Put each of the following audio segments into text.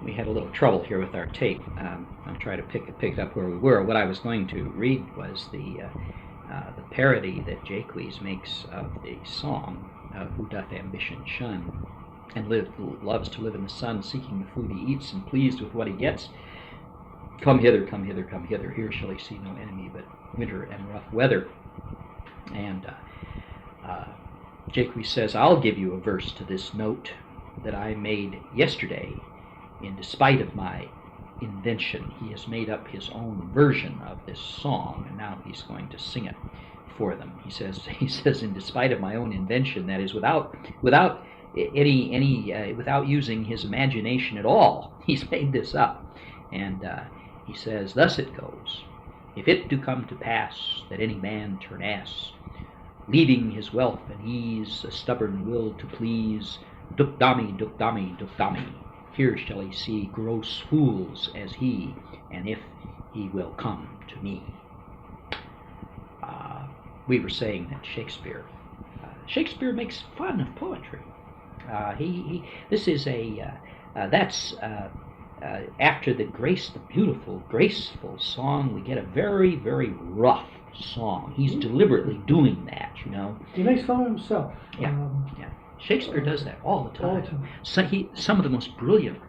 we had a little trouble here with our tape. I'm trying to pick up where we were. What I was going to read was the parody that Jaques makes of the song, "Who doth ambition shun, and loves to live in the sun, seeking the food he eats, and pleased with what he gets. Come hither, come hither, come hither. Here shall he see no enemy but winter and rough weather." And Jaques says, "I'll give you a verse to this note that I made yesterday. In despite of my invention, he has made up his own version of this song, and now he's going to sing it for them." He says, "In despite of my own invention, that is, without using his imagination at all, he's made this up." And he says, "Thus it goes. If it do come to pass that any man turn ass, leaving his wealth and ease, a stubborn will to please, duck dommy, duck dommy, duck dommy, here shall he see gross fools as he, and if he will come to me." We were saying that Shakespeare makes fun of poetry. This is that's after the beautiful, graceful song, we get a very, very rough song. He's deliberately doing that, you know. He makes fun of himself. Yeah. Shakespeare does that all the time. Some of the most brilliant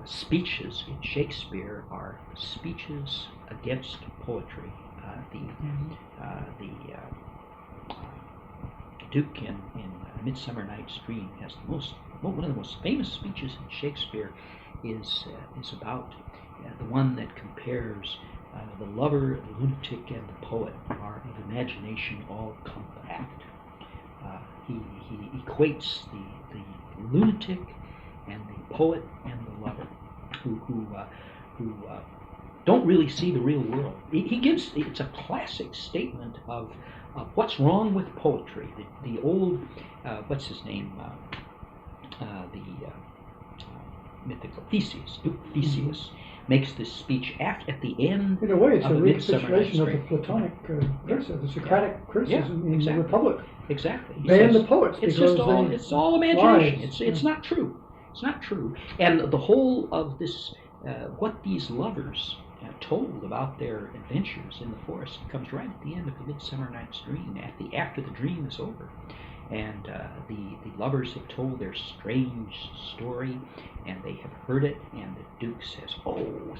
speeches in Shakespeare are speeches against poetry. The Duke in Midsummer Night's Dream has one of the most famous speeches in Shakespeare is about the one that compares the lover, the lunatic, and the poet are of imagination all compact. He equates the lunatic and the poet and the lover, who don't really see the real world. It's a classic statement of what's wrong with poetry. The old, what's his name? The mythical Theseus, Duke Theseus, makes this speech at the end. In a way, it's of a the recapitulation of the Platonic criticism, the Socratic criticism in the Republic. Exactly. Ban the poets it's because it's all imagination. lies. It's not true. It's not true. And the whole of this, what these lovers told about their adventures in the forest, comes right at the end of the Midsummer Night's Dream, after the dream is over. And the lovers have told their strange story, and they have heard it, and the Duke says,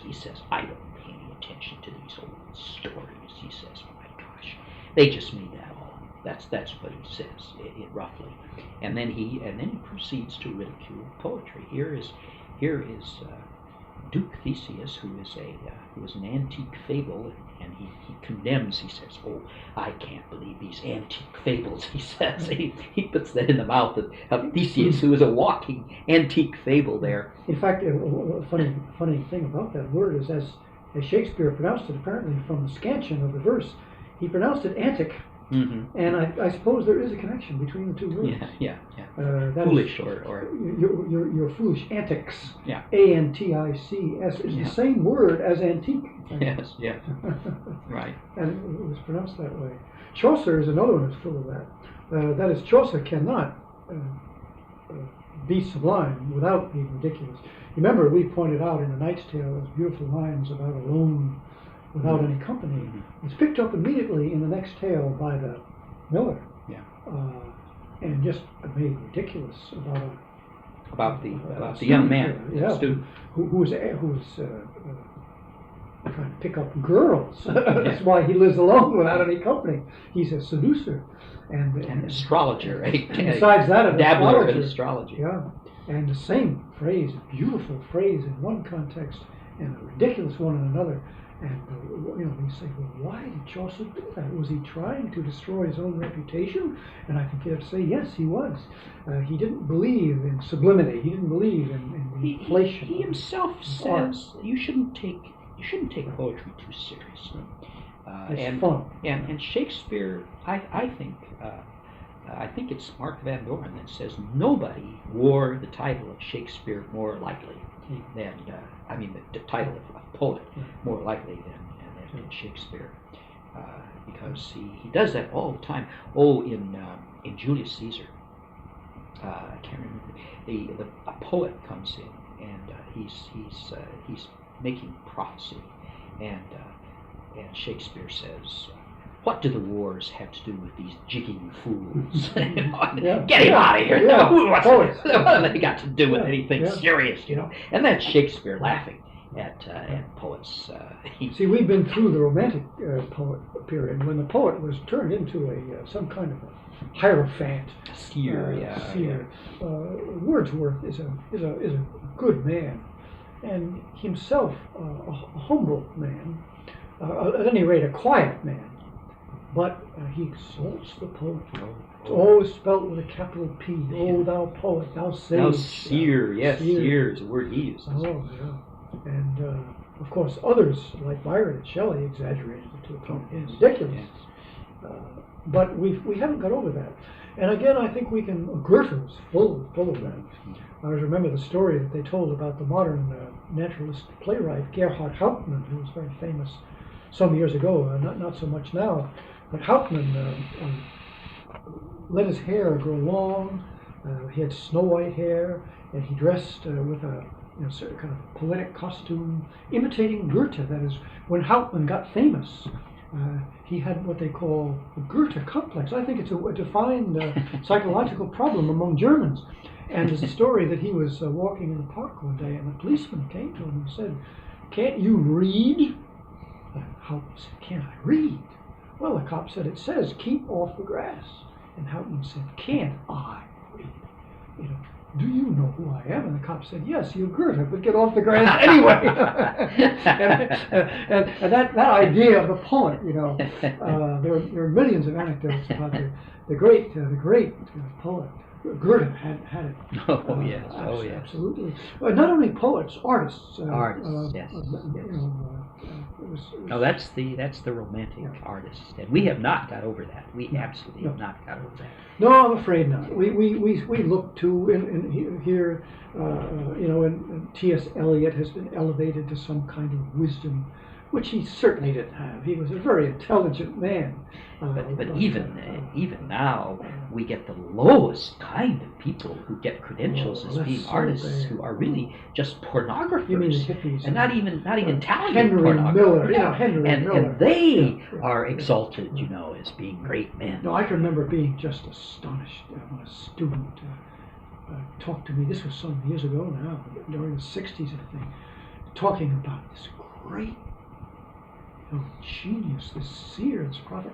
he says, "I don't pay any attention to these old stories." He says, "My gosh, they just made that all up." That's what he says, roughly. And then he proceeds to ridicule poetry. Here is Duke Theseus, who is an antique fable, and he condemns. He says, "I can't believe these antique fables." He says he puts that in the mouth of Theseus, who is a walking antique fable there. In fact, a funny thing about that word is, as Shakespeare pronounced it, apparently from the scansion of the verse, he pronounced it antic. Mm-hmm. And I suppose there is a connection between the two words. Yeah. Foolish or your foolish antics. Yeah. ANTICS is the same word as antique. Yes. Right. And it was pronounced that way. Chaucer is another one who's full of that. That is, Chaucer cannot be sublime without being ridiculous. Remember, we pointed out in A Knight's Tale those beautiful lines about a lone without any company. Mm-hmm. It's picked up immediately in the next tale by the miller. Yeah. And just made ridiculous about the young man, student, who was trying to pick up girls. That's why he lives alone without any company. He's a seducer and an astrologer, right? And besides that, a dabbler in astrology. Yeah, and the same phrase, beautiful phrase in one context and a ridiculous one in another. And we say, well, why did Chaucer do that? Was he trying to destroy his own reputation? And I think you have to say, yes, he was. He didn't believe in sublimity. He didn't believe in inflation. He himself says you shouldn't take poetry too seriously. It's fun. And Shakespeare, I think it's Mark Van Doren that says nobody wore the title of Shakespeare more lightly than the title of poet more likely than Shakespeare, because he does that all the time. In Julius Caesar, I can't remember, a poet comes in he's making prophecy, and Shakespeare says, "What do the wars have to do with these jigging fools? Yeah. Get him out of here! Yeah. What have they got to do with anything Yeah. serious? And that's Shakespeare laughing at poets. See, we've been through the Romantic poet period when the poet was turned into some kind of a hierophant, seer. Wordsworth is a good man, and himself a humble man, at any rate a quiet man. But he exalts the poet. It's always spelt with a capital P. Oh, thou poet, thou sage. Thou seer, yes, seer is the word he uses. Oh, yeah. And, of course, others, like Byron and Shelley, exaggerated it to a point. It's ridiculous. Yes. But we haven't got over that. And again, I think we can, Goethe was full of that. I always remember the story that they told about the modern naturalist playwright, Gerhard Hauptmann, who was very famous some years ago, not so much now. But Hauptmann let his hair grow long. He had snow white hair, and he dressed with a sort of kind of poetic costume, imitating Goethe. That is, when Hauptmann got famous, he had what they call a Goethe complex. I think it's a defined psychological problem among Germans. And there's a story that he was walking in the park one day, and a policeman came to him and said, "Can't you read?" Hauptmann said, "Can't I read?" Well, the cop said, "It says keep off the grass." And Hauptmann said, "Can't I read? Do you know who I am?" And the cop said, "Yes, you're Goethe, but get off the grass anyway." and that idea of the poet, there are millions of anecdotes about the great poet. Goethe had it. Oh yes, absolutely. Not only poets, artists. Yes. No, that's the romantic artist, and we have not got over that. We absolutely have not got over that. No, I'm afraid not. We look to in here, and T.S. Eliot has been elevated to some kind of wisdom, which he certainly didn't have. He was a very intelligent man. But even now, we get the lowest kind of people who get credentials as being artists who are really just pornographers. You mean the hippies? And not even talented Henry pornographers. Miller, Henry Miller. And they are exalted, as being great men. No, I can remember being just astonished when a student talked to me. This was some years ago now, during the 60s, I think, talking about this great genius, this seer, this prophet,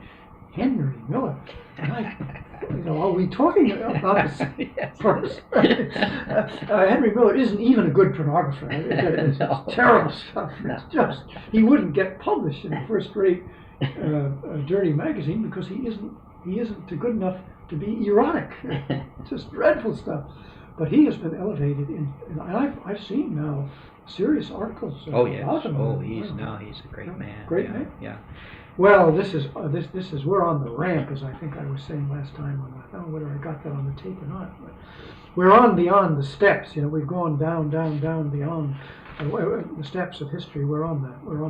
Henry Miller. And are we talking about this person? Henry Miller isn't even a good pornographer. It's terrible stuff. It's just, he wouldn't get published in a first-rate dirty magazine because he isn't good enough to be erotic. Just dreadful stuff. But he has been elevated, and I've seen now serious articles about him. Oh, he's a great man. Great man. Yeah. Well, this is we're on the ramp, as I think I was saying last time. I don't know whether I got that on the tape or not, but we're on beyond the steps. We've gone down beyond the steps of history. We're on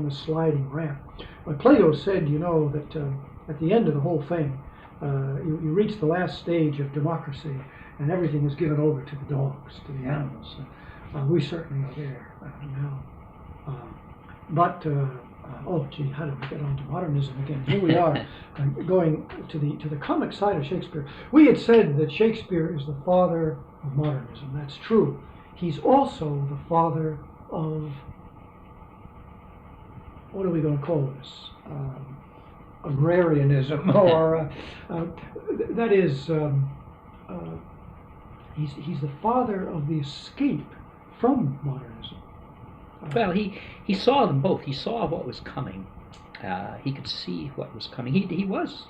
the sliding ramp. But Plato said, that at the end of the whole thing, you reach the last stage of democracy, and everything is given over to the dogs, to the animals. We certainly are there now. How did we get on to modernism again? Here we are, going to the comic side of Shakespeare. We had said that Shakespeare is the father of modernism. That's true. He's also the father of, what are we going to call this? Agrarianism, or that is, he's the father of the escape from modernism. Well, he saw them both. He saw what was coming. He could see what was coming. He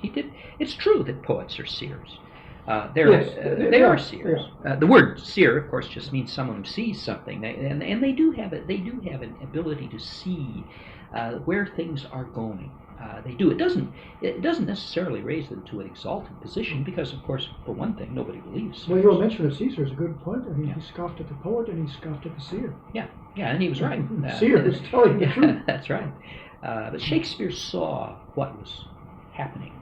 did. It's true that poets are seers. They are seers. The word seer, of course, just means someone who sees something, and they do have an ability to see where things are going. They do. It doesn't necessarily raise them to an exalted position because, of course, for one thing, nobody believes. Well, your mention of Caesar is a good point. He scoffed at the poet and he scoffed at the seer. Yeah, and he was right. Seer was telling the truth. That's right. But Shakespeare saw what was happening.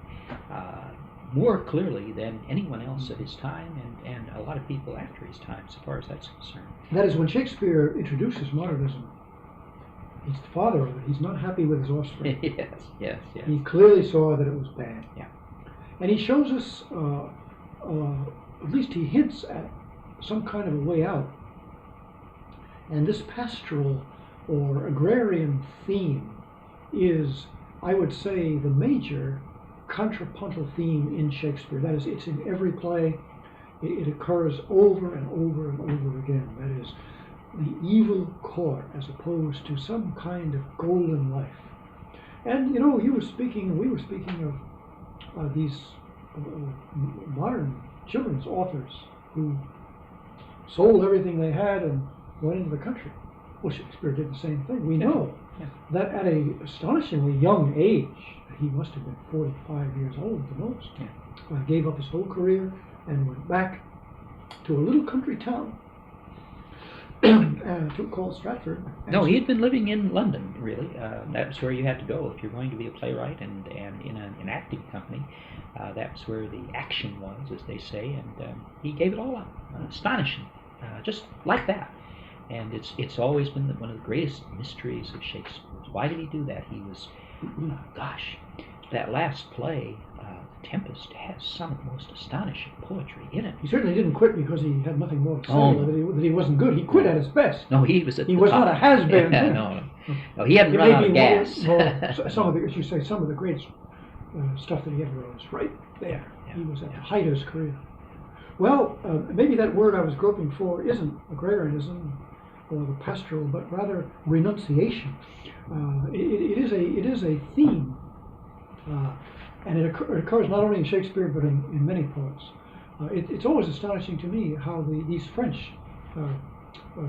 more clearly than anyone else of his time and a lot of people after his time, as far as that's concerned. That is, when Shakespeare introduces modernism, he's the father of it. He's not happy with his offspring. yes. He clearly saw that it was bad. Yeah. And he shows us, at least he hints at some kind of a way out. And this pastoral or agrarian theme is, I would say, the major contrapuntal theme in Shakespeare. That is, it's in every play. It occurs over and over and over again. That is, the evil court as opposed to some kind of golden life. And we were speaking of these modern children's authors who sold everything they had and went into the country. Well, Shakespeare did the same thing. We know that at an astonishingly young age, he must have been 45 years old at the most, gave up his whole career and went back to a little country town called Stratford. No, he had been living in London, really. That's where you had to go if you're going to be a playwright and in an acting company. That's where the action was, as they say, and he gave it all up. Astonishing, just like that. And it's always been one of the greatest mysteries of Shakespeare. Why did he do that? He was, that last play, The Tempest, has some of the most astonishing poetry in it. He certainly didn't quit because he had nothing more to say, that he wasn't good. He quit at his best. No, he was He was not a has-been. No, he hadn't run out of gas. Some of the greatest stuff that he ever wrote was right there. He was at the height of his career. Well, maybe that word I was groping for isn't agrarianism or the pastoral, but rather renunciation. It is a theme, and it occurs not only in Shakespeare but in many poets. It's always astonishing to me how these French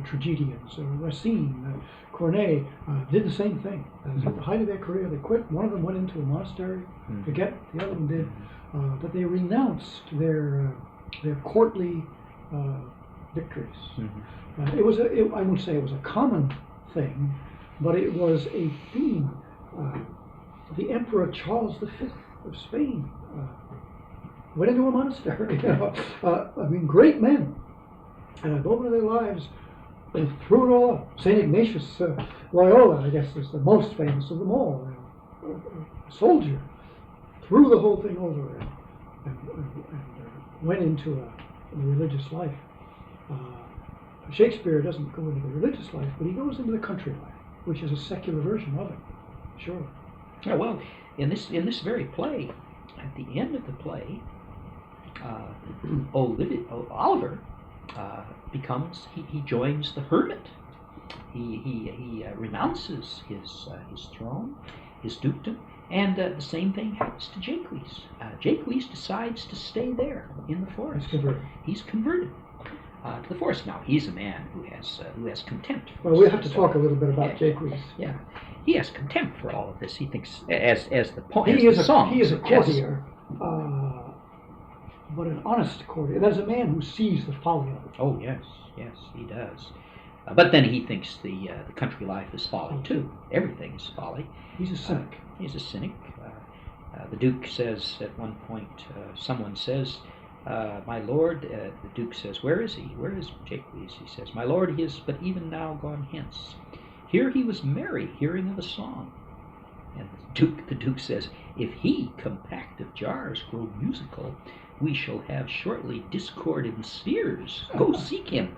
tragedians, Racine, Corneille, did the same thing. At the height of their career, they quit. One of them went into a monastery. Forget the other one did, but they renounced their courtly victories. I won't say it was a common thing, but it was a theme. The Emperor Charles V of Spain went into a monastery. Great men, and at a moment of their lives, they threw it all up. St. Ignatius Loyola, I guess, is the most famous of them all. A soldier threw the whole thing over and went into the religious life. Shakespeare doesn't go into the religious life, but he goes into the country life, which is a secular version of it. Sure. Yeah, well, in this very play, at the end of the play, Oliver becomes he joins the hermit. He renounces his throne, his dukedom, and the same thing happens to Jaques. Jaques decides to stay there in the forest. He's converted to the forest. Now he's a man who has contempt. Well, we'll have to talk a little bit about Jaques. Yeah, he has contempt for all of this. He thinks, as the poem, he is a courtier, but an honest courtier. That is a man who sees the folly of it. Oh yes, he does. But then he thinks the country life is folly too. Everything is folly. He's a cynic. He's a cynic. The Duke says at one point, someone says, my lord, the Duke says, where is he? Where is Jaques? He says, my lord, he is but even now gone hence. Here he was merry, hearing of a song. And the Duke says, if he, compact of jars, grow musical, we shall have shortly discord in spheres. Go seek him.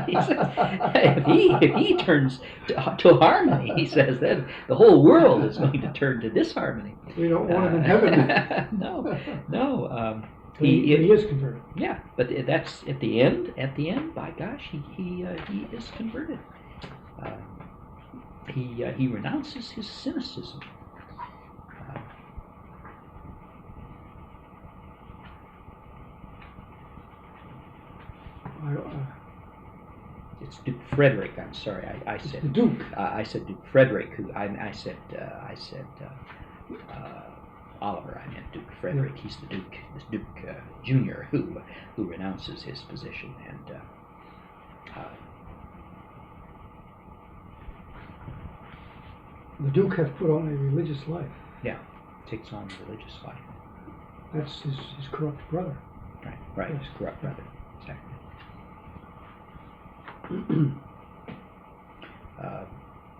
He says, if he turns to harmony, he says, then the whole world is going to turn to disharmony. We don't want him in heaven. No. He is converted. Yeah, but that's at the end. At the end, by gosh, he is converted. He renounces his cynicism. It's Duke Frederick. I'm sorry, I said the Duke. I said Duke Frederick. I said Oliver. I meant Duke Frederick. He's the Duke, this Duke Junior, who renounces his position and. The Duke hath put on a religious life. Yeah, takes on religious life. That's his corrupt brother. Right, Yes. his corrupt brother. Exactly.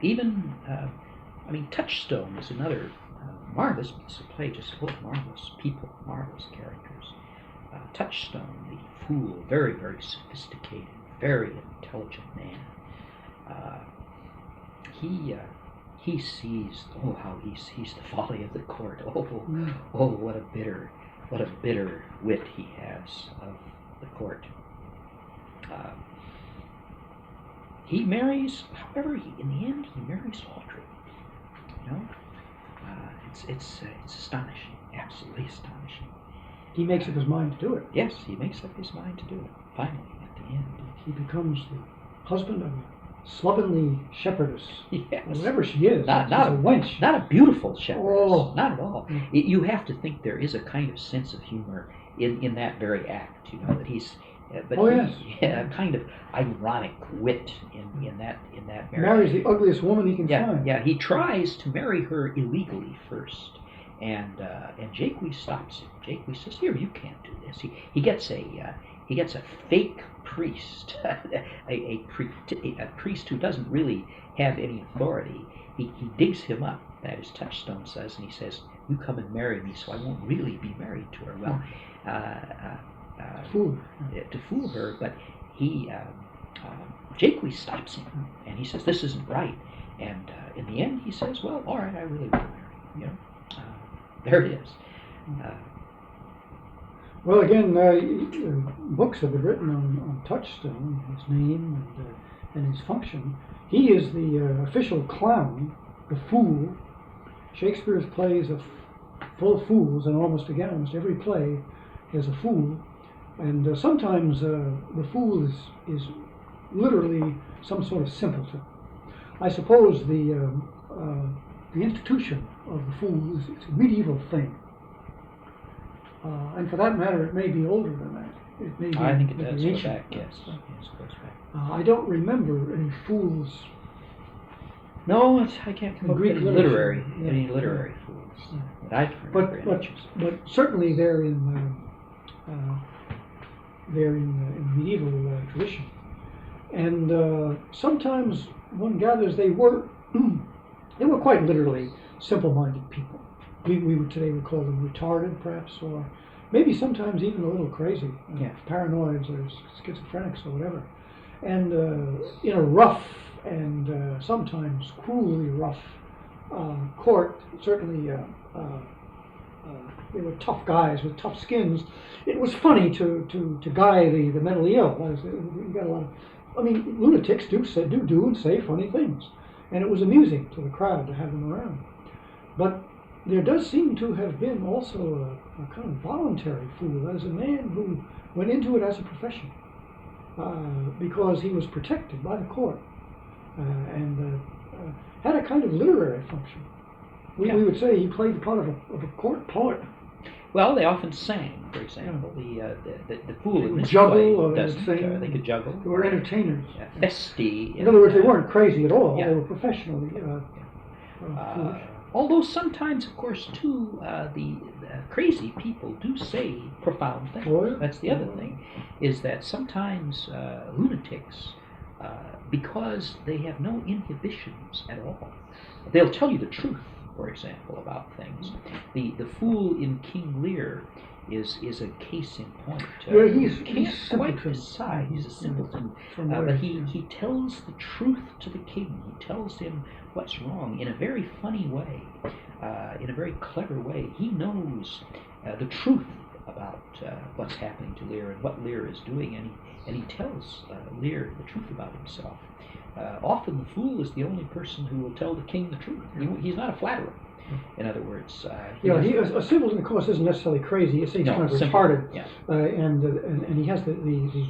Even, Touchstone is another marvelous piece of play, just full of marvelous people, marvelous characters. Touchstone, the fool, very, very sophisticated, very intelligent man. He sees, how he sees the folly of the court. What a bitter wit he has of the court. He marries, however, in the end, he marries Audrey. It's astonishing, absolutely astonishing. He makes up his mind to do it. Yes, he makes up his mind to do it. Finally, at the end, he becomes the husband of a slovenly shepherdess. Yes. Whatever she is. Not a wench. Not a beautiful shepherdess. Oh. Not at all. You have to think there is a kind of sense of humor in that very act. That he's. Yes. A kind of ironic wit in that marriage. Marries the ugliest woman he can find. Yeah, he tries to marry her illegally first, and Jacques stops him. Jacques says, "Here, you can't do this." He gets a fake priest, a priest who doesn't really have any authority. He digs him up, that is, Touchstone says, and he says, "You come and marry me, so I won't really be married to her." Well, to fool her, but Jacques stops him, and he says, "This isn't right." And in the end, he says, "Well, all right, I really will marry you." There it is. Well, again, books have been written on Touchstone, his name and his function. He is the official clown, the fool. Shakespeare's plays are full of fools, and almost every play has a fool. And sometimes the fool is literally some sort of simpleton. I suppose the institution of the fool is a medieval thing. And for that matter, it may be older than that. It may be, I think it does go ancient. back, yes. Yes, it goes back. I don't remember any fools. No, I can't come up with Greek any literature. literary fools that I can remember. But certainly they're in medieval tradition. And sometimes one gathers they were quite literally simple-minded people. We today would call them retarded, perhaps, or maybe sometimes even a little crazy, paranoids or schizophrenics or whatever. And in a rough and sometimes cruelly rough court, certainly they were tough guys with tough skins. It was funny to guy the mentally ill. You got a lot of, lunatics do and say funny things, and it was amusing to the crowd to have them around. But there does seem to have been also a kind of voluntary fool, as a man who went into it as a profession because he was protected by the court and had a kind of literary function. We would say he played the part of a court poet. Well, they often sang, for example. The fool in this juggle, play doesn't. They could juggle. They were entertainers. Festi. In other words, they weren't crazy at all. They were professionally foolish. Although sometimes, of course, too, the crazy people do say profound things. That's the other thing, is that sometimes lunatics, because they have no inhibitions at all, they'll tell you the truth, for example, about things. The fool in King Lear is a case in point. He's quite decide. He's a simpleton, but he tells the truth to the king. He tells him what's wrong in a very funny way, in a very clever way. He knows the truth about what's happening to Lear and what Lear is doing, and he tells Lear the truth about himself. Often the fool is the only person who will tell the king the truth. He's not a flatterer. In other words, a simpleton, of course, isn't necessarily crazy. He's kind of retarded, and he has the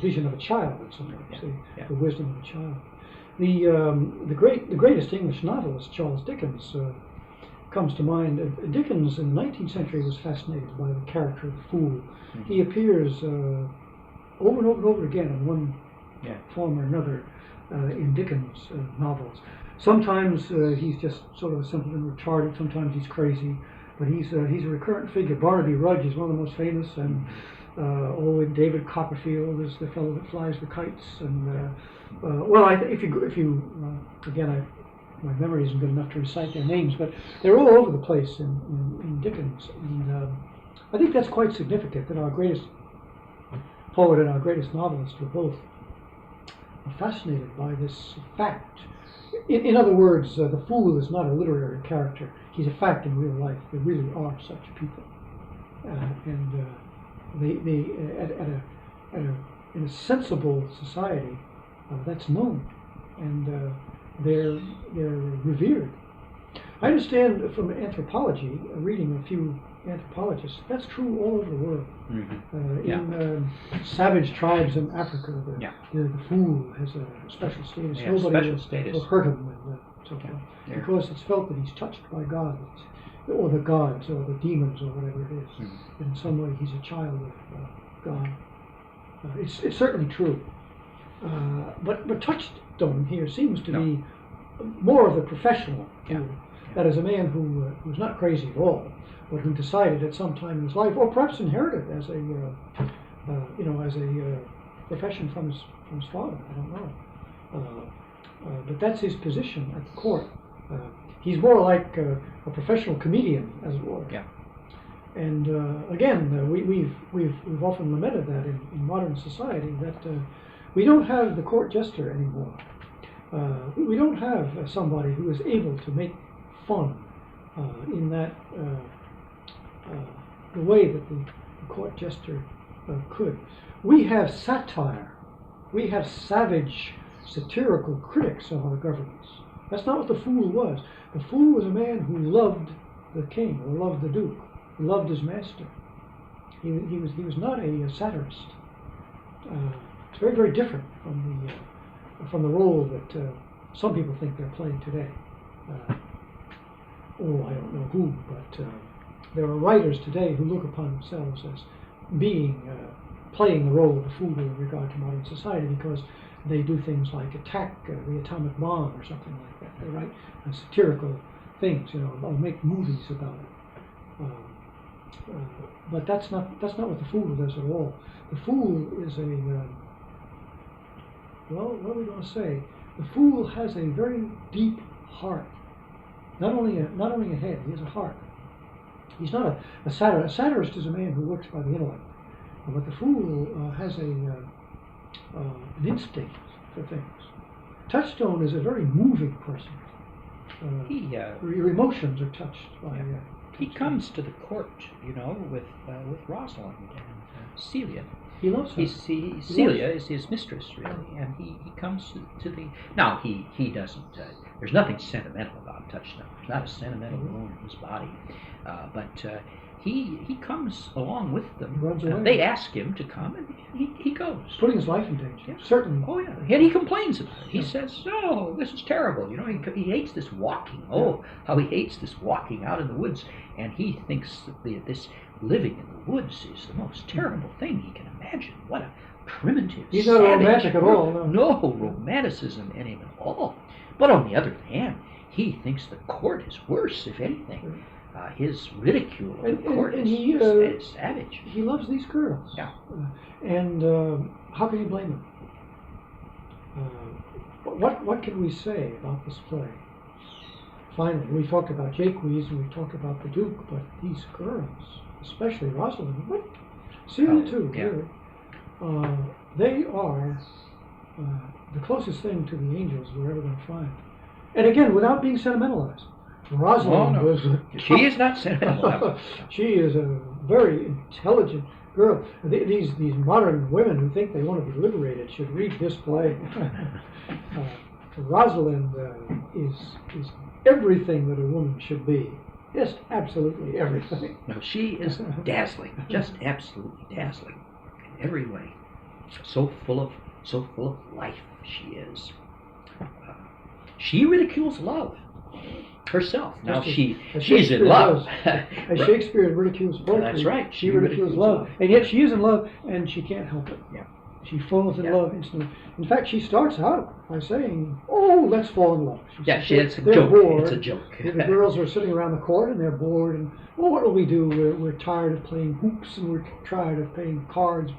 vision of a child, in some ways, the wisdom of a child. The greatest English novelist, Charles Dickens, comes to mind. Dickens in the 19th century was fascinated by the character of the fool. Mm-hmm. He appears over and over and over again in one form or another in Dickens' novels. Sometimes he's just sort of a simpleton, retarded. Sometimes he's crazy. but he's a recurrent figure. Barnaby Rudge is one of the most famous, and David Copperfield is the fellow that flies the kites. And if you again, my memory isn't good enough to recite their names, but they're all over the place in Dickens, and I think that's quite significant that our greatest poet and our greatest novelist were both fascinated by this fact. In other words, the fool is not a literary character. He's a fact in real life. There really are such people. In a sensible society, that's known. And they're revered. I understand from anthropology, reading a few anthropologists, that's true all over the world. In savage tribes in Africa, the fool has a special status. Nobody will hurt him and so forth, because it's felt that he's touched by God, or the gods, or the demons, or whatever it is. In some way, he's a child of God. It's certainly true. But Touchstone here seems to be more of the professional fool. That is, a man who's not crazy at all, but who decided at some time in his life, or perhaps inherited as a profession from his father. I don't know. But that's his position at the court. He's more like a professional comedian, as it were. Yeah. And again, we've often lamented that in modern society, that we don't have the court jester anymore. We don't have somebody who is able to make fun in that the way that the court jester could. We have satire. We have savage, satirical critics of our governments. That's not what the fool was. The fool was a man who loved the king, or loved the duke, who loved his master. He was not a satirist. It's very, very different from the role that some people think they're playing today. I don't know who, but there are writers today who look upon themselves as being playing the role of the fool in regard to modern society, because they do things like attack the atomic bomb or something like that. They write satirical things, or make movies about it. But that's not what the fool does at all. The fool is what are we going to say? The fool has a very deep heart. Not only a head, he has a heart. He's not a satirist. A satirist is a man who works by the intellect. But the fool has an instinct for things. Touchstone is a very moving person. Your emotions are touched by. He comes to the court, with Rosalind and Celia. He loves her. Celia is his mistress, really, and he comes to the. Now he doesn't. There's nothing sentimental about Touchstone. There's not a sentimental wound in his body, but he comes along with them. He runs away. They ask him to come, and he goes. Putting his life in danger. Yeah. Certainly. Oh yeah, and he complains about it. He says, "No, this is terrible." He hates this walking. Oh, how he hates this walking out in the woods, and he thinks that this living in the woods is the most terrible thing he can imagine. What a primitive. He's not romantic at all. No romanticism in him at all. But on the other hand, he thinks the court is worse, if anything. His ridicule of the court is savage. He loves these girls. Yeah. And how can you blame him? What can we say about this play? Finally, we talked about Jaques and we talked about the Duke, but these girls, especially Rosalind, Celia too, really, they are the closest thing to the angels we're ever going to find. And again, without being sentimentalized. Rosalind was. She is not sentimental. She is a very intelligent girl. These modern women who think they want to be liberated should read this play. Rosalind is everything that a woman should be. Just absolutely everything. No, she is dazzling. Just absolutely dazzling in every way. So full of life she is. She ridicules love herself. Now she's in love. As Shakespeare ridicules poetry. That's right. She ridicules love. And yet she is in love and she can't help it. Yeah. She falls in Yeah. love instantly. In fact, she starts out by saying, "Oh, let's fall in love." Yeah, says it's a they're joke. bored. It's a joke. The girls are sitting around the court and they're bored. And what will we do? We're tired of playing hoops and we're tired of playing cards.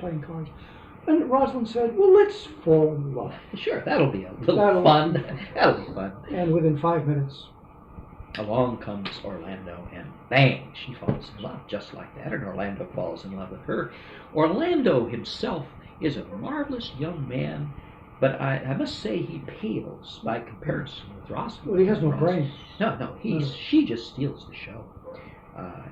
And Rosalind said, "Well, let's fall in love." Sure, that'll be a little fun. That'll be fun. And within 5 minutes, along comes Orlando, and bang, she falls in love just like that, and Orlando falls in love with her. Orlando himself is a marvelous young man, but I must say he pales by comparison with Rosalind. well, he has no brain. No, she just steals the show.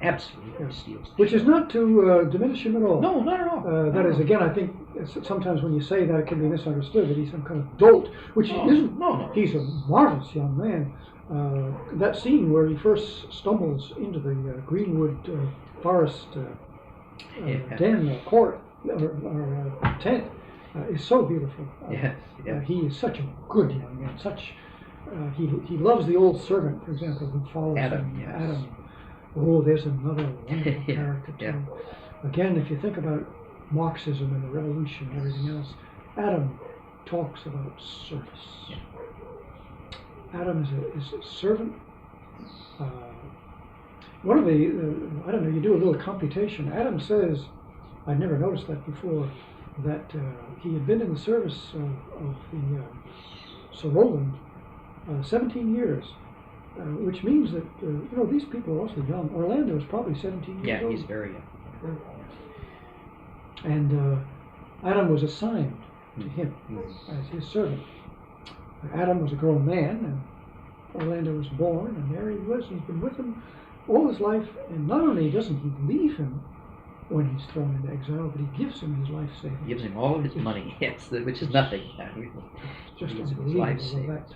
Absolutely steals the Which show. is not to diminish him at all. No, not at all. That is, again, I think sometimes when you say that, it can be misunderstood that he's some kind of dolt, which he isn't. No. He's a marvelous young man. That scene where he first stumbles into the Greenwood Forest den, court, or tent, is so beautiful. Yes. He is such a good young man. He loves the old servant, for example, who follows Adam, him. yes. Adam. Oh, there's another wonderful character too. Yeah. Again, if you think about Marxism and the revolution and everything else, Adam talks about service. Yeah. Adam is a servant. One of the, I don't know, you do a little computation. Adam says, I'd never noticed that before, that he had been in the service of the Sir Roland 17 years. Which means that, these people are also young. Orlando is probably 17 years old. Yeah, he's very young. And Adam was assigned to him as his servant. Adam was a grown man, and Orlando was born, and there he was. He's been with him all his life, and not only doesn't he leave him when he's thrown into exile, but he gives him his life savings. Gives him all of his money, yes, which is nothing. Just Gives him his unbelievable, life savings.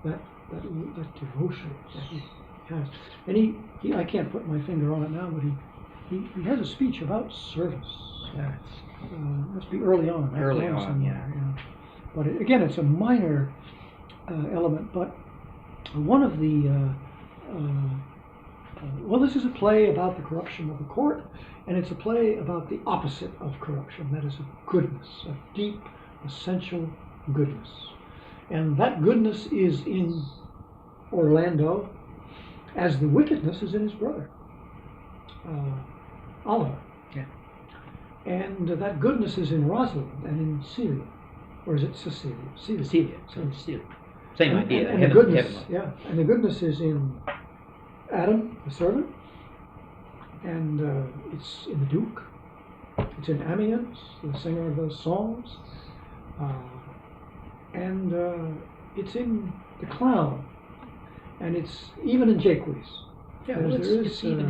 that devotion that he has. And he I can't put my finger on it now, but he has a speech about service. Yeah. Must be early on. Early on, yeah. But again, it's a minor element. But one of the this is a play about the corruption of the court, and it's a play about the opposite of corruption. That is of goodness, of deep, essential goodness. And that goodness is in Orlando, as the wickedness is in his brother, Oliver. Yeah. And that goodness is in Rosalind and in Celia. Or is it Cecilia? Celia. Same idea. And the goodness, and the goodness is in Adam, the servant, and it's in the Duke. It's in Amiens, the singer of those songs. And it's in the clown, and it's even in Jaques. Yeah, well, it's even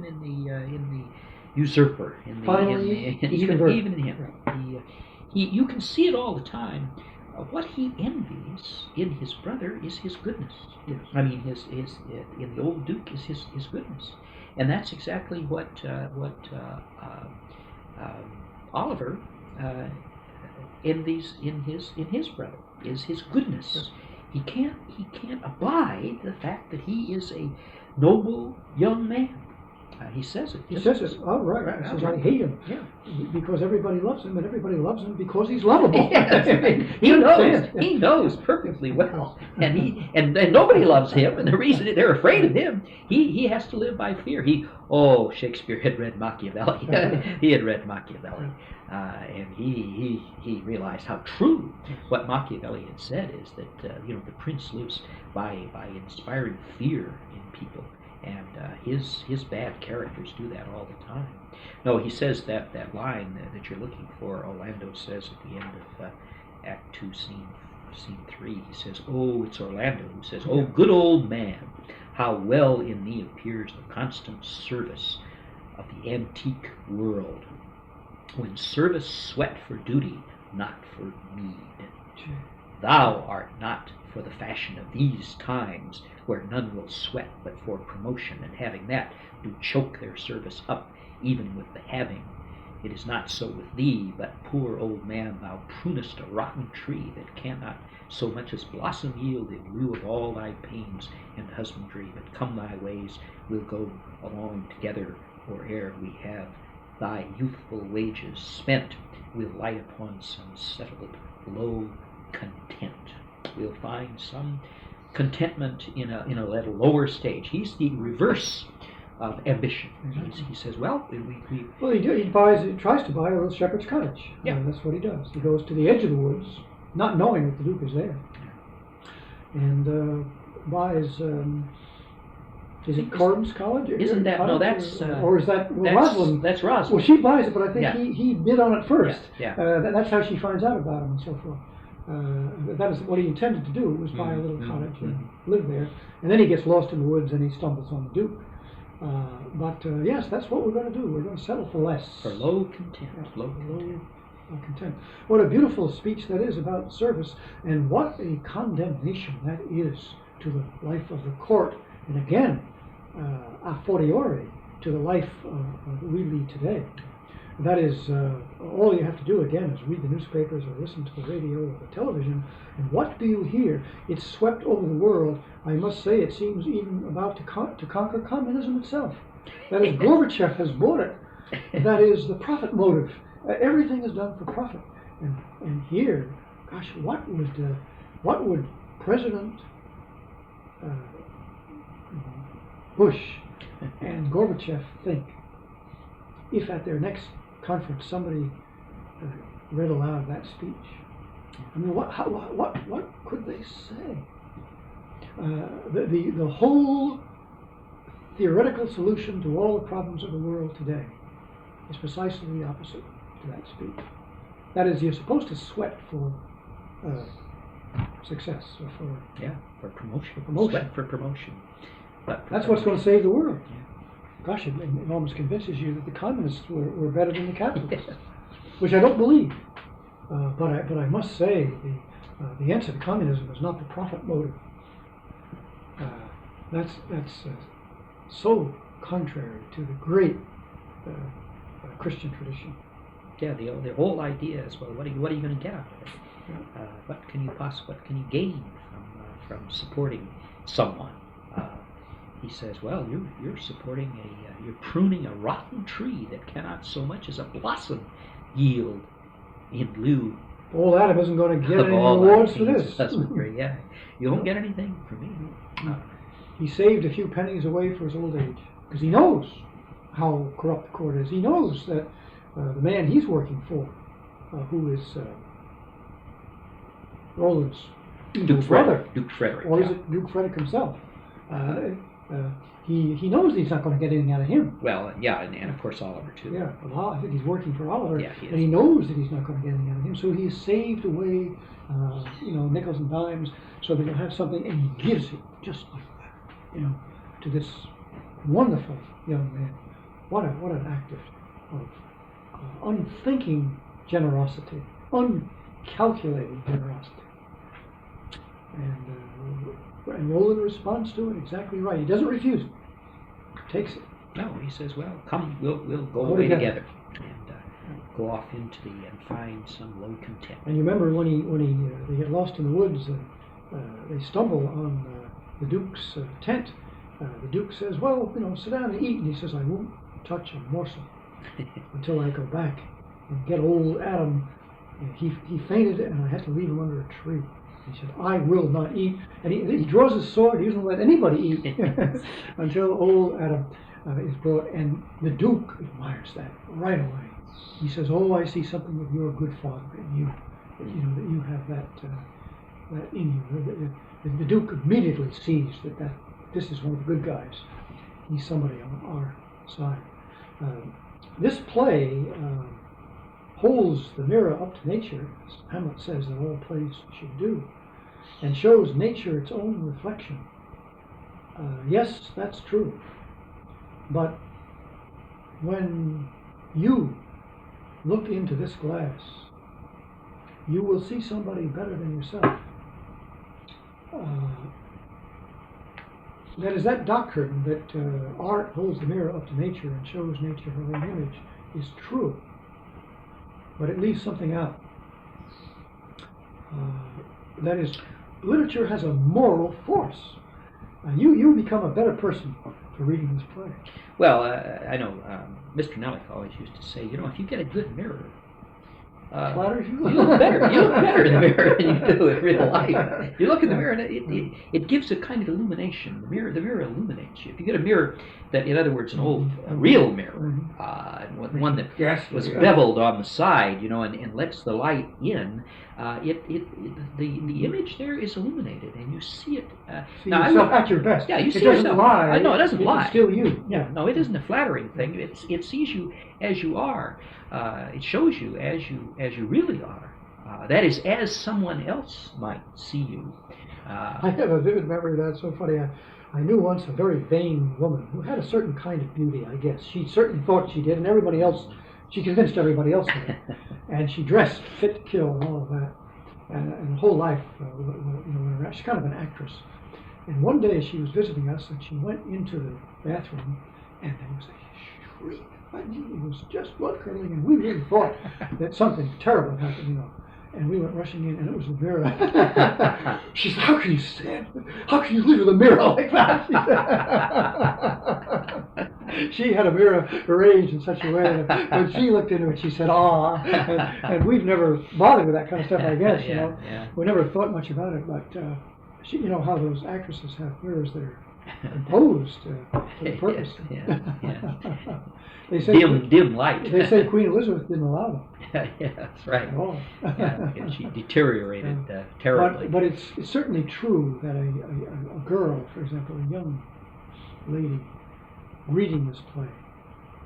in the usurper. Finally, Even in him. Right. You can see it all the time. What he envies in his brother is his goodness. Yes. I mean, his in the old Duke is his goodness, and that's exactly what Oliver envies in his brother is his goodness. Yes. He can't abide the fact that he is a noble young man. He says it. He says it. Oh, right. He says, I hate him. Yeah. Because everybody loves him, and everybody loves him because he's lovable. Yes. He knows perfectly well, and nobody loves him, and the reason they're afraid of him, he has to live by fear. Shakespeare had read Machiavelli. He had read Machiavelli, and he realized how true what Machiavelli had said is that the prince lives by inspiring fear in people. And his bad characters do that all the time. No, he says that line that you're looking for. Orlando says at the end of Act 2, Scene 3. He says, "Oh, it's Orlando who says, 'Oh, good old man, how well in thee appears the constant service of the antique world, when service sweat for duty, not for need. Thou art not for the fashion of these times, where none will sweat but for promotion, and having that, do choke their service up, even with the having. It is not so with thee, but, poor old man, thou prunest a rotten tree that cannot so much as blossom yield in lieu of all thy pains and husbandry. But come thy ways, we'll go along together, or ere we have thy youthful wages spent, we'll light upon some settled low content. We'll find some contentment in a little lower stage. He's the reverse of ambition. He says, well, he tries to buy a little shepherd's cottage. Yeah. That's what he does. He goes to the edge of the woods, not knowing that the Duke is there, and buys. Is it Coram's College? Isn't that College? No? That's or is that Rosalind? That's Rosalind. Well, she buys it, but I think Yeah. he bid on it first. Yeah. That's how she finds out about him and so forth. That is what he intended to do, was buy a little cottage and live there. And then he gets lost in the woods and he stumbles on the Duke. But yes, that's what we're going to do. We're going to settle for less. For low content. Yeah, Low content. What a beautiful speech that is about service, and what a condemnation that is to the life of the court, and again, a fortiori to the life we lead today. That is, all you have to do again is read the newspapers or listen to the radio or the television, and what do you hear? It's swept over the world. I must say, it seems even about to conquer communism itself. That is, Gorbachev has bought it. That is the profit motive. Everything is done for profit. And here, gosh, what would President Bush and Gorbachev think if at their next conference somebody read aloud that speech? I mean, what could they say? The whole theoretical solution to all the problems of the world today is precisely the opposite to that speech. That is, you're supposed to sweat for success or for promotion. Promotion. Sweat for promotion. But that's what's going to save the world. Gosh, it almost convinces you that the communists were better than the capitalists, which I don't believe. But I must say the answer to communism is not the profit motive. That's so contrary to the great Christian tradition. Yeah, the whole idea is, well, what are you going to get out of it? What can you gain from supporting someone? He says, well, you're supporting you're pruning a rotten tree that cannot so much as a blossom yield in lieu. Old Adam isn't going to get any rewards for this. Yeah, you won't get anything from me. He saved a few pennies away for his old age because he knows how corrupt the court is. He knows that the man he's working for, who is Roland's brother, Duke Frederick, or is it Duke Frederick himself? He knows he's not going to get anything out of him. Well, yeah, and of course Oliver too. Yeah, well, I think he's working for Oliver, yeah, he is. and he knows that he's not going to get anything out of him. So he's saved away, nickels and dimes, so that he'll have something, and he gives it just like that, to this wonderful young man. What an act of unthinking generosity, uncalculating generosity. And Roland responds to it exactly right. He doesn't refuse it. Takes it. No, he says, well, come, we'll go away together and go off and find some low content. And you remember when they get lost in the woods, they stumble on the Duke's tent. The Duke says, well, sit down and eat. And he says, I won't touch a morsel until I go back and get old Adam. He fainted, and I had to leave him under a tree. He said, I will not eat. And he draws his sword. He doesn't let anybody eat until old Adam is brought. And the Duke admires that right away. He says, oh, I see something of your good father in you. That you have that in you. The Duke immediately sees that this is one of the good guys. He's somebody on our side. This play holds the mirror up to nature, as Hamlet says that all plays should do, and shows nature its own reflection. Yes, that's true. But when you look into this glass, you will see somebody better than yourself. That doctrine that art holds the mirror up to nature and shows nature her own image is true. But it leaves something out. That is, literature has a moral force. You become a better person for reading this play? Well, I know Mr. Nellick always used to say, if you get a good mirror, Flatters you? you look better. You look better in the mirror than you do in real life. You look in the mirror, and it gives a kind of illumination. The mirror illuminates you. If you get a mirror that, in other words, an old real mirror, one that was beveled on the side, and lets the light in, the image there is illuminated, and you see it. See yourself at your best. Yeah, you see it doesn't yourself. lie. No, it doesn't lie. It's still you. Yeah, no, it isn't a flattering thing. It sees you as you are. It shows you as you really are. That is, as someone else might see you. I have a vivid memory of that. It's so funny. I knew once a very vain woman who had a certain kind of beauty, I guess. She certainly thought she did, and everybody else, she convinced everybody else of it. And she dressed fit to kill and all of that. And her whole life, she's kind of an actress. And one day she was visiting us, and she went into the bathroom, and there was a shriek. I mean, it was just blood curdling, and we really thought that something terrible had happened, And we went rushing in, and it was the mirror. She said, "How can you stand? How can you live with a mirror like that?" She said. She had a mirror arranged in such a way that when she looked into it, she said, "Ah." And we've never bothered with that kind of stuff, I guess. Yeah. We never thought much about it, but she, how those actresses have mirrors that are composed for the purpose. Yeah. They say dim light. They say Queen Elizabeth didn't allow them. Yeah, that's right. Oh. Yeah, she deteriorated terribly. But it's certainly true that a girl, for example, a young lady, reading this play,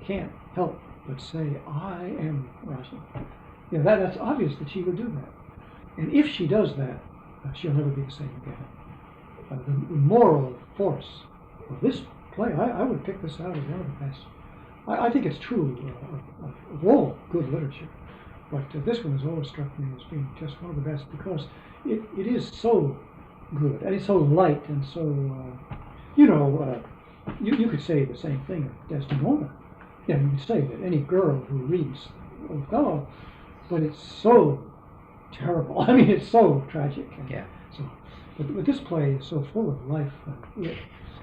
can't help but say, "I am Rosalind." That's obvious that she would do that. And if she does that, she'll never be the same again. The moral force of this play, I would pick this out as one of the best. I think it's true of all good literature, but this one has always struck me as being just one of the best because it is so good, and it's so light, and so, you could say the same thing of Desdemona. You could say that any girl who reads Othello, but it's so terrible. I mean, it's so tragic. But this play is so full of life and wit.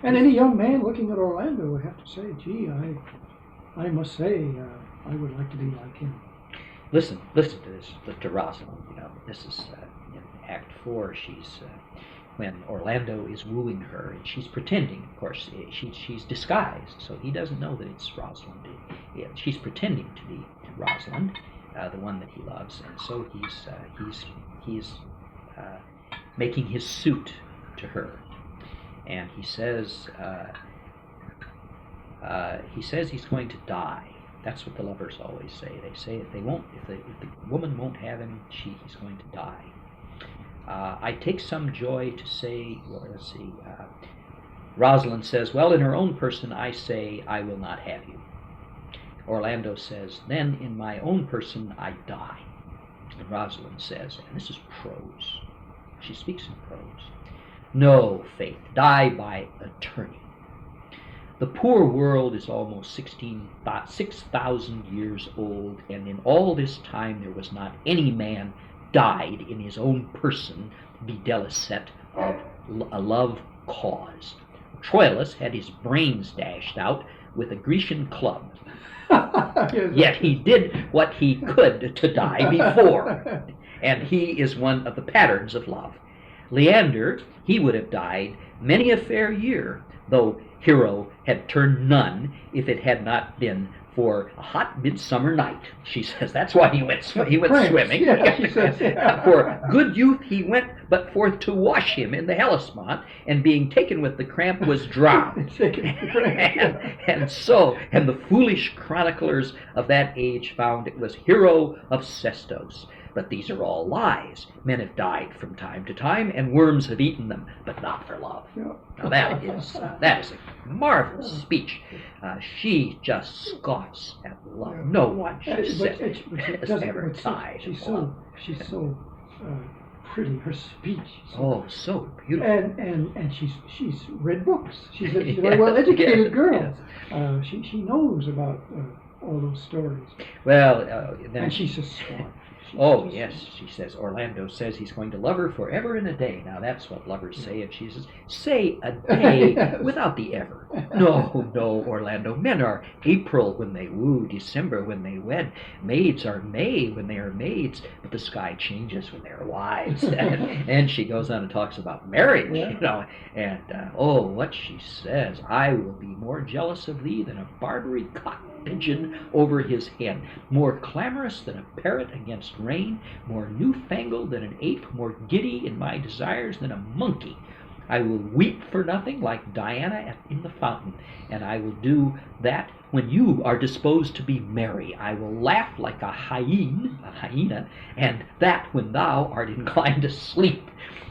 And any young man looking at Orlando would have to say, "Gee, I must say, I would like to be like him." Listen to this, to Rosalind. This is in Act 4. She's when Orlando is wooing her, and she's pretending. Of course, she's disguised, so he doesn't know that it's Rosalind. She's pretending to be Rosalind, the one that he loves, and so he's making his suit to her, and he says he's going to die. That's what the lovers always say. They say if the woman won't have him, he's going to die. I take some joy to say, Rosalind says, "Well, in her own person, I say I will not have you." Orlando says, "Then in my own person, I die." And Rosalind says, and this is prose, she speaks in prose, "No, Faith, die by attorney. The poor world is almost 6,000 years old, and in all this time there was not any man died in his own person, videlicet, of a love cause. Troilus had his brains dashed out with a Grecian club. Yet he did what he could to die before, and he is one of the patterns of love. Leander, he would have died many a fair year, though Hero had turned nun, if it had not been for a hot midsummer night." She says that's why he went swimming. Yeah, she says, yeah. "For good youth he went but forth to wash him in the Hellespont, and being taken with the cramp was drowned." and the foolish chroniclers of that age found it was Hero of Sestos. But these are all lies. Men have died from time to time, and worms have eaten them, but not for love. Yeah. Now that is a marvelous speech. She just scoffs at love. Yeah. No one, she But says, it has ever died. she's so pretty. Her speech. So beautiful. And she's read books. She's a very well educated girl. Yes. She knows about all those stories. Well, then And she's a swan. Oh, yes, she says. Orlando says he's going to love her forever and a day. Now, that's what lovers say. And she says, say a day Yes. without the ever. No, no, Orlando. Men are April when they woo, December when they wed. Maids are May when they are maids, but the sky changes when they are wives. And she goes on and talks about marriage, and what she says, I will be more jealous of thee than a Barbary cock pigeon over his head, more clamorous than a parrot against rain, more newfangled than an ape, more giddy in my desires than a monkey. I will weep for nothing like Diana in the fountain, and I will do that when you are disposed to be merry. I will laugh like a hyena, and that when thou art inclined to sleep.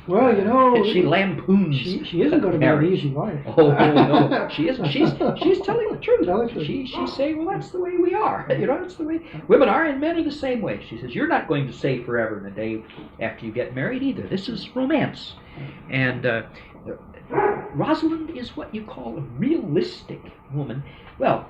Well, she lampoons. She isn't going to be an easy wife. Oh no, she isn't. She's telling the truth. Tell the truth. She's saying, well, that's the way we are. That's the way women are, and men are the same way. She says, you're not going to say forever and a day after you get married either. This is romance, and Rosalind is what you call a realistic woman. Well,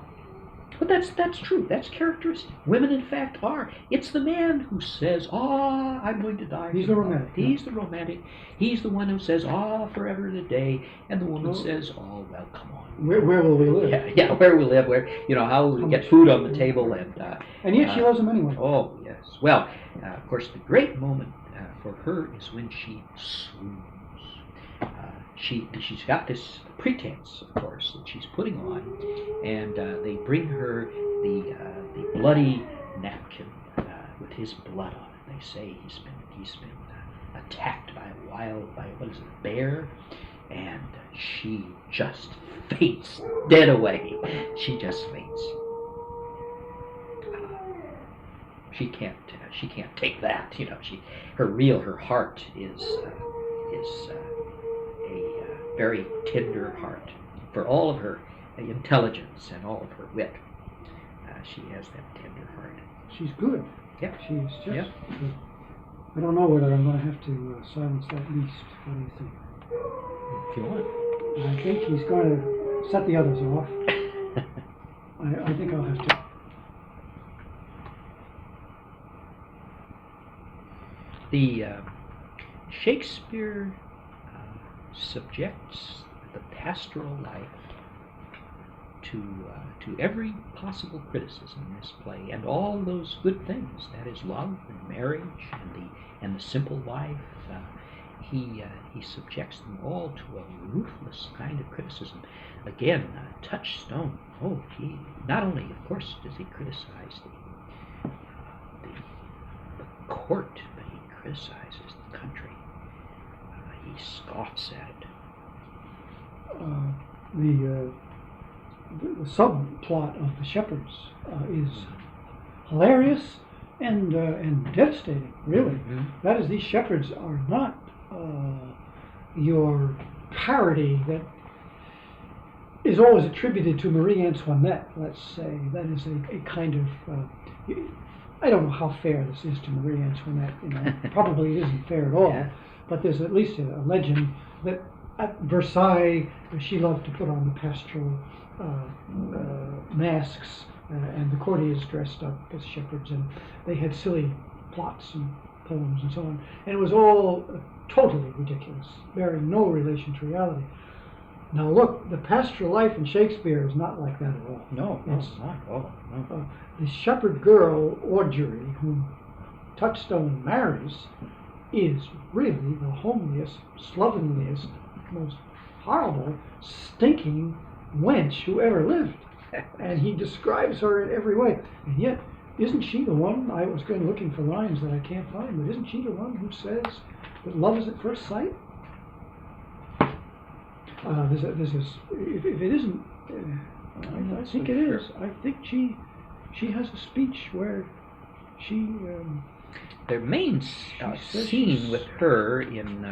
but that's true. That's characteristic. Women, in fact, are. It's the man who says, I'm going to die. He's the romantic. He's the romantic. He's the one who says, forever and a day. And the woman says, well, come on. Where will we live? Yeah, where we live, how will we get food on the table. And yet she loves him anyway. Oh, yes. Well, of course, the great moment for her is when she swoons. She's got this pretense, of course, that she's putting on, and they bring her the bloody napkin with his blood on it. They say he's been attacked by a bear, and she just faints dead away. She just faints. She can't take that. Her heart is a very tender heart. For all of her intelligence and all of her wit, she has that tender heart. She's good. Yeah. She's just Yeah. good. I don't know whether I'm going to have to silence that beast. What do you think? If you want. I think he's going to set the others off. I think I'll have to. The Shakespeare subjects the pastoral life to every possible criticism in this play, and all those good things, that is love and marriage and the simple life. He subjects them all to a ruthless kind of criticism. Again, Touchstone. He not only, of course, does he criticize the court, but he criticizes the country. He scoffs at it. The subplot of the shepherds is hilarious and devastating. Really, that is, these shepherds are not your parody that is always attributed to Marie Antoinette. Let's say that is a kind of. I don't know how fair this is to Marie Antoinette. Probably it isn't fair at all. Yeah. But there's at least a legend that at Versailles she loved to put on the pastoral masks, and the courtiers dressed up as shepherds, and they had silly plots and poems and so on. And it was all totally ridiculous, bearing no relation to reality. Now look, the pastoral life in Shakespeare is not like that at all. No, It's not at all. No. the shepherd girl, Audrey, whom Touchstone marries, is really the homeliest, slovenliest, most horrible, stinking wench who ever lived. And he describes her in every way. And yet, isn't she the one, I was going looking for lines that I can't find, but isn't she the one who says that love is at first sight? If it isn't, I think it is. I think she has a speech where she... the main scene with her in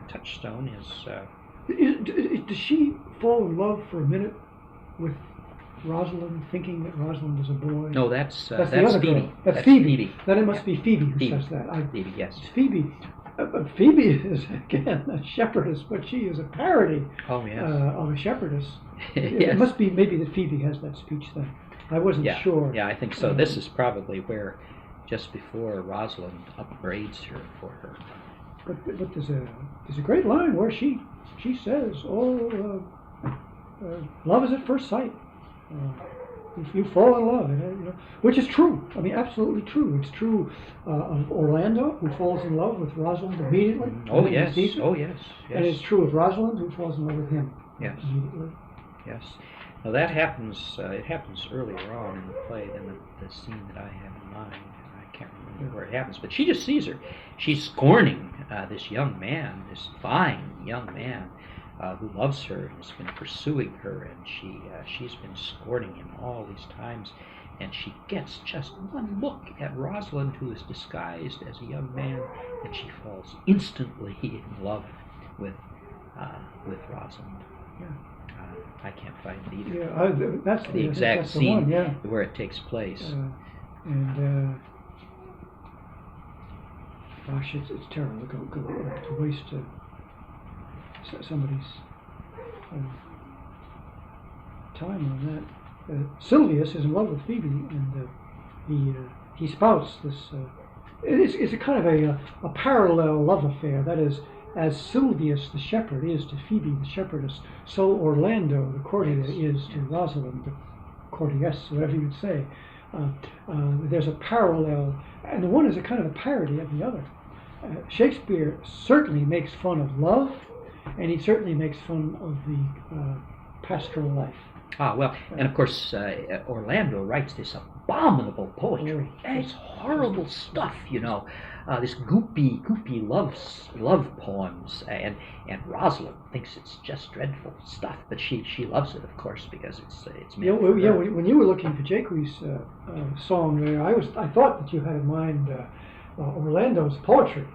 Touchstone is... Does she fall in love for a minute with Rosalind, thinking that Rosalind is a boy? No, that's the other Phoebe. girl. That's Phoebe. Phoebe. Then it must be Phoebe who Phoebe. says that. Phoebe, yes. It's Phoebe. But Phoebe is, again, a shepherdess, but she is a parody Oh, yes. of a shepherdess. It Yes. must be maybe that Phoebe has that speech then. I wasn't sure. Yeah, I think so. This is probably where just before Rosalind upbraids her for her. But there's a great line where she says, "Oh, love is at first sight. You fall in love," which is true. I mean, absolutely true. It's true of Orlando, who falls in love with Rosalind immediately. Oh yes, yes. And it's true of Rosalind, who falls in love with him immediately. Yes. Now that happens. It happens earlier on in the play than the scene that I have in mind. I can't remember where it happens, but she just sees her. She's scorning this young man, this fine young man. Who loves her and has been pursuing her, and she's been scorning him all these times, and she gets just one look at Rosalind, who is disguised as a young man, and she falls instantly in love with Rosalind. I can't find it either. Yeah, that's the exact scene the one, where it takes place. Gosh, it's terrible to waste somebody's time on that. Sylvius is in love with Phoebe, and he spouts this. It's a kind of a parallel love affair. That is, as Sylvius the shepherd is to Phoebe the shepherdess, so Orlando the courtier is to Rosalind the courtieress, whatever you would say. There's a parallel, and the one is a kind of a parody of the other. Shakespeare certainly makes fun of love, and he certainly makes fun of the pastoral life. Well, and of course, Orlando writes this abominable poetry. It's horrible stuff, this goopy love poems, and Rosalind thinks it's just dreadful stuff, but she loves it, of course, because it's meant for her. When you were looking for Jaques' song there, I thought that you had in mind Orlando's poetry.